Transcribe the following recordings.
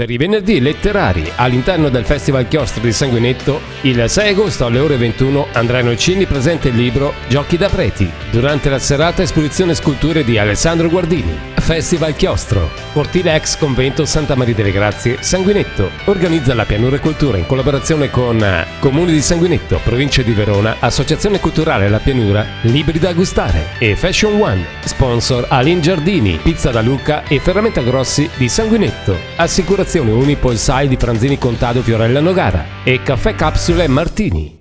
Per i venerdì letterari all'interno del Festival Chiostro di Sanguinetto, il 6 agosto alle ore 21 Andrea Nocini presenta il libro Giochi da preti, durante la serata esposizione sculture di Alessandro Guardini. Festival Chiostro, cortile ex convento Santa Maria delle Grazie, Sanguinetto. Organizza la Pianura Cultura in collaborazione con Comune di Sanguinetto, Provincia di Verona, Associazione Culturale La Pianura, Libri da gustare e Fashion One. Sponsor Alin Giardini, Pizza da Luca e Ferramenta Grossi di Sanguinetto. Assicurazione Unipol Sai di Franzini Contado Fiorella Nogara e Caffè Capsule Martini.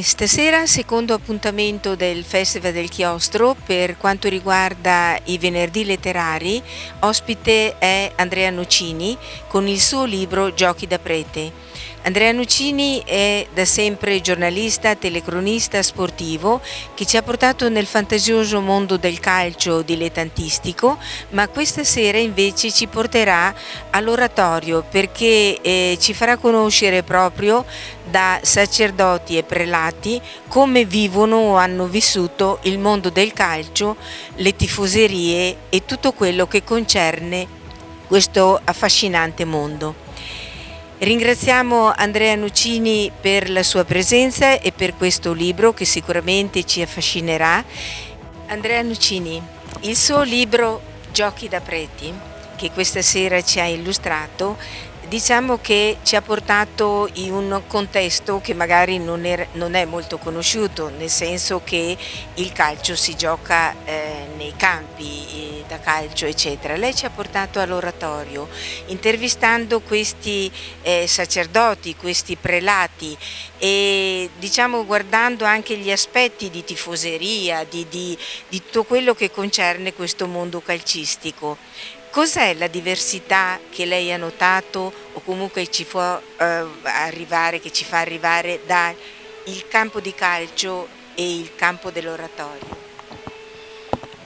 Stasera, secondo appuntamento del Festival del Chiostro, per quanto riguarda i venerdì letterari, ospite è Andrea Nocini con il suo libro Giochi da prete. Andrea Nocini è da sempre giornalista, telecronista sportivo che ci ha portato nel fantasioso mondo del calcio dilettantistico, ma questa sera invece ci porterà all'oratorio perché ci farà conoscere proprio da sacerdoti e prelati come vivono o hanno vissuto il mondo del calcio, le tifoserie e tutto quello che concerne questo affascinante mondo. Ringraziamo Andrea Nocini per la sua presenza e per questo libro che sicuramente ci affascinerà. Andrea Nocini, il suo libro Giochi da preti, che questa sera ci ha illustrato, diciamo che ci ha portato in un contesto che magari non è molto conosciuto, nel senso che il calcio si gioca nei campi da calcio, eccetera. Lei ci ha portato all'oratorio, intervistando questi sacerdoti, questi prelati e diciamo guardando anche gli aspetti di tifoseria, di tutto quello che concerne questo mondo calcistico. Cos'è la diversità che lei ha notato o comunque ci può arrivare, che ci fa arrivare dal campo di calcio e il campo dell'oratorio?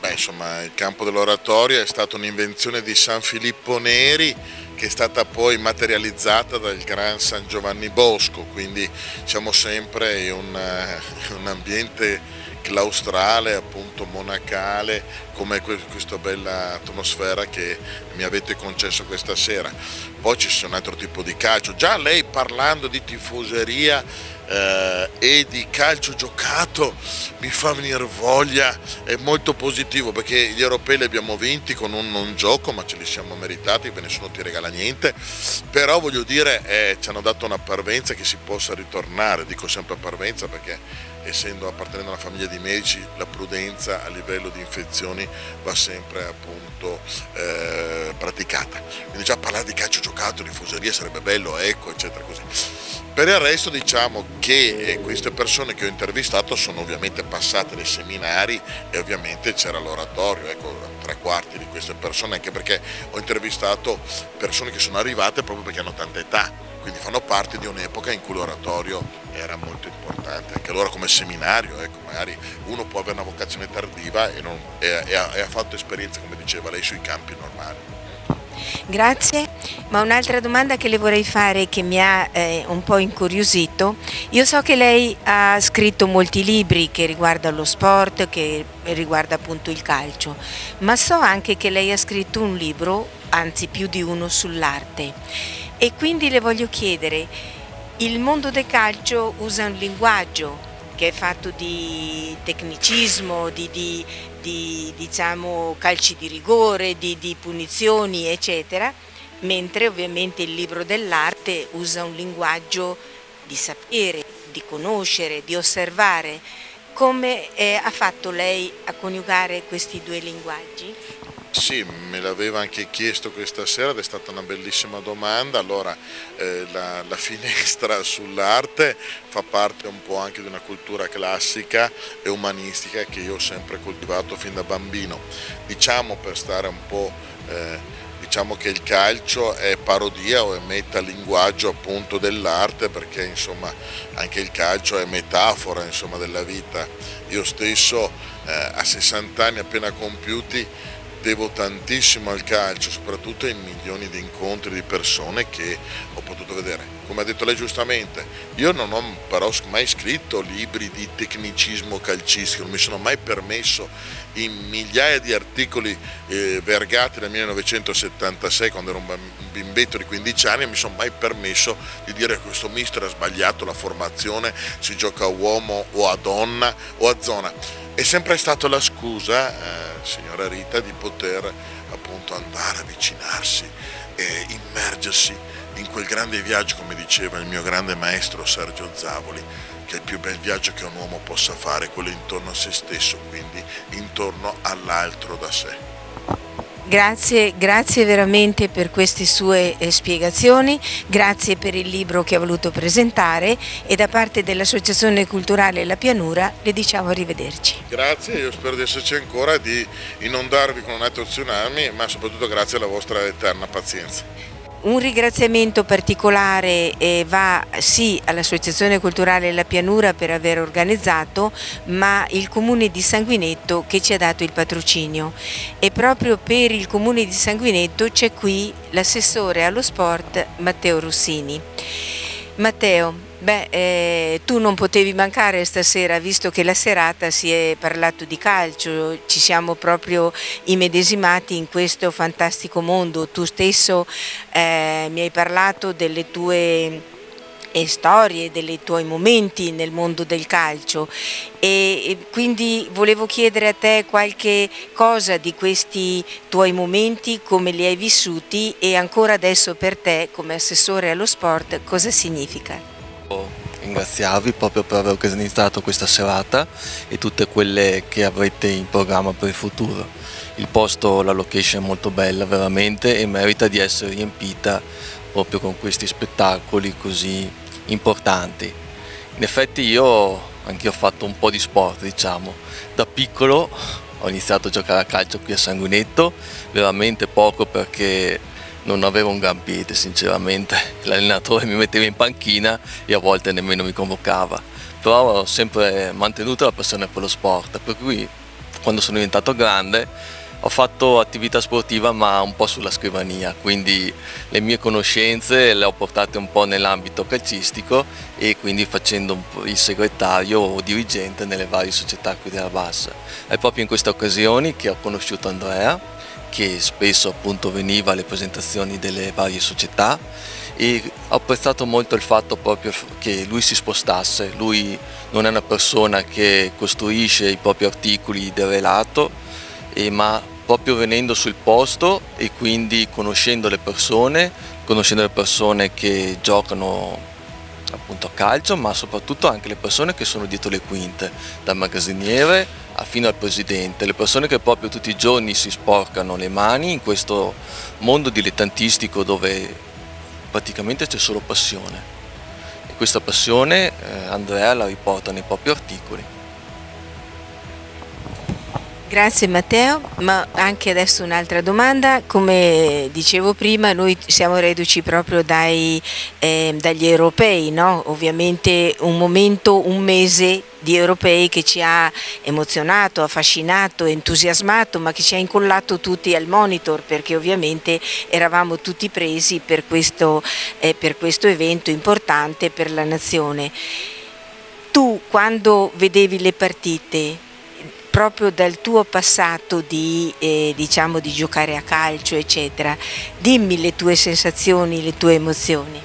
Beh, insomma, il campo dell'oratorio è stata un'invenzione di San Filippo Neri che è stata poi materializzata dal gran San Giovanni Bosco, quindi siamo sempre in un ambiente claustrale, appunto monacale, come questa bella atmosfera che mi avete concesso questa sera. Poi ci sono un altro tipo di calcio, già lei parlando di tifoseria e di calcio giocato mi fa venire voglia, è molto positivo perché gli europei li abbiamo vinti con un non gioco, ma ce li siamo meritati, perché nessuno ti regala niente, però voglio dire ci hanno dato una parvenza che si possa ritornare, dico sempre parvenza perché appartenendo a una famiglia di medici, la prudenza a livello di infezioni va sempre appunto praticata. Quindi già parlare di calcio giocato, di tifoseria sarebbe bello, ecco, eccetera, così. Per il resto diciamo che queste persone che ho intervistato sono ovviamente passate dai seminari e ovviamente c'era l'oratorio, ecco, 3/4 di queste persone, anche perché ho intervistato persone che sono arrivate proprio perché hanno tanta età, quindi fanno parte di un'epoca in cui l'oratorio era molto importante, anche allora come seminario, ecco, magari uno può avere una vocazione tardiva e ha fatto esperienza, come diceva lei, sui campi normali. Grazie, ma un'altra domanda che le vorrei fare che mi ha un po' incuriosito, io so che lei ha scritto molti libri che riguardano lo sport, che riguarda appunto il calcio, ma so anche che lei ha scritto un libro, anzi più di uno, sull'arte e quindi le voglio chiedere, il mondo del calcio usa un linguaggio che è fatto di tecnicismo, di diciamo calci di rigore, di punizioni, eccetera, mentre ovviamente il libro dell'arte usa un linguaggio di sapere, di conoscere, di osservare. Come ha fatto lei a coniugare questi due linguaggi? Sì, me l'aveva anche chiesto questa sera ed è stata una bellissima domanda. Allora, la finestra sull'arte fa parte un po' anche di una cultura classica e umanistica che io ho sempre coltivato fin da bambino. Diciamo, per stare un po' diciamo che il calcio è parodia o è metalinguaggio appunto dell'arte, perché insomma anche il calcio è metafora insomma della vita. Io stesso a 60 anni appena compiuti devo tantissimo al calcio, soprattutto ai milioni di incontri di persone che ho potuto vedere. Come ha detto lei giustamente, io non ho però mai scritto libri di tecnicismo calcistico, non mi sono mai permesso in migliaia di articoli vergati nel 1976, quando ero un bimbetto di 15 anni, mi sono mai permesso di dire che questo mister ha sbagliato la formazione, si gioca a uomo o a donna o a zona. È sempre stata la scusa, signora Rita, di poter appunto andare, avvicinarsi e immergersi in quel grande viaggio, come diceva il mio grande maestro Sergio Zavoli, che è il più bel viaggio che un uomo possa fare, quello intorno a se stesso, quindi intorno all'altro da sé. Grazie veramente per queste sue spiegazioni, grazie per il libro che ha voluto presentare e da parte dell'Associazione Culturale La Pianura le diciamo arrivederci. Grazie, io spero di esserci ancora, di inondarvi con un altro tsunami, ma soprattutto grazie alla vostra eterna pazienza. Un ringraziamento particolare va sì all'Associazione Culturale La Pianura per aver organizzato, ma il Comune di Sanguinetto che ci ha dato il patrocinio. E proprio per il Comune di Sanguinetto c'è qui l'assessore allo sport Matteo Rossini. Matteo, tu non potevi mancare stasera, visto che la serata si è parlato di calcio, ci siamo proprio immedesimati in questo fantastico mondo. Tu stesso mi hai parlato delle tue storie, dei tuoi momenti nel mondo del calcio e quindi volevo chiedere a te qualche cosa di questi tuoi momenti, come li hai vissuti e ancora adesso per te come assessore allo sport cosa significa? Ringraziarvi proprio per aver organizzato questa serata e tutte quelle che avrete in programma per il futuro. Il posto, la location è molto bella veramente e merita di essere riempita proprio con questi spettacoli così importanti. In effetti anch'io ho fatto un po' di sport, diciamo. Da piccolo ho iniziato a giocare a calcio qui a Sanguinetto, veramente poco perché non avevo un gran piede sinceramente, l'allenatore mi metteva in panchina e a volte nemmeno mi convocava, però ho sempre mantenuto la passione per lo sport, per cui quando sono diventato grande ho fatto attività sportiva ma un po' sulla scrivania, quindi le mie conoscenze le ho portate un po' nell'ambito calcistico e quindi facendo un po' il segretario o dirigente nelle varie società qui della Bassa. È proprio in queste occasioni che ho conosciuto Andrea, che spesso appunto veniva alle presentazioni delle varie società e ho apprezzato molto il fatto proprio che lui si spostasse. Lui non è una persona che costruisce i propri articoli del relato, ma proprio venendo sul posto e quindi conoscendo le persone che giocano appunto a calcio, ma soprattutto anche le persone che sono dietro le quinte, dal magazziniere fino al presidente, le persone che proprio tutti i giorni si sporcano le mani in questo mondo dilettantistico dove praticamente c'è solo passione. E questa passione Andrea la riporta nei propri articoli. Grazie Matteo, ma anche adesso un'altra domanda. Come dicevo prima, noi siamo reduci proprio dagli europei, no? Ovviamente un mese di europei che ci ha emozionato, affascinato, entusiasmato, ma che ci ha incollato tutti al monitor perché ovviamente eravamo tutti presi per questo evento importante per la nazione. Tu quando vedevi le partite, proprio dal tuo passato di giocare a calcio eccetera, dimmi le tue sensazioni, le tue emozioni.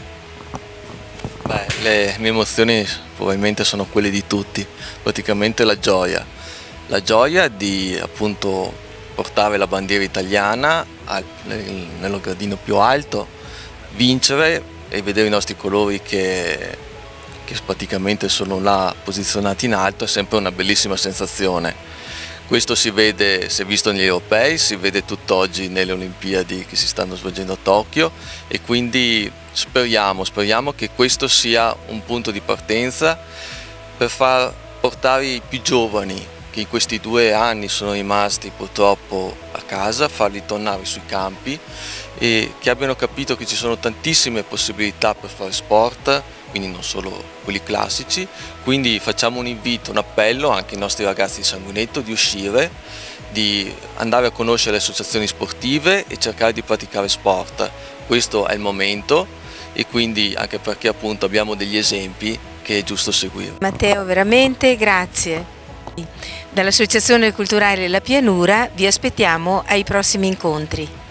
Le mie emozioni probabilmente sono quelle di tutti, praticamente la gioia di appunto portare la bandiera italiana nello gradino più alto, vincere e vedere i nostri colori che praticamente sono là posizionati in alto è sempre una bellissima sensazione. Questo si è visto negli europei, si vede tutt'oggi nelle Olimpiadi che si stanno svolgendo a Tokyo e quindi speriamo che questo sia un punto di partenza per far portare i più giovani che in questi 2 anni sono rimasti purtroppo a casa, farli tornare sui campi e che abbiano capito che ci sono tantissime possibilità per fare sport, quindi non solo quelli classici. Quindi facciamo un invito, un appello anche ai nostri ragazzi di Sanguinetto di uscire, di andare a conoscere le associazioni sportive e cercare di praticare sport. Questo è il momento e quindi anche perché appunto abbiamo degli esempi che è giusto seguire. Matteo, veramente grazie. Dall'Associazione Culturale La Pianura vi aspettiamo ai prossimi incontri.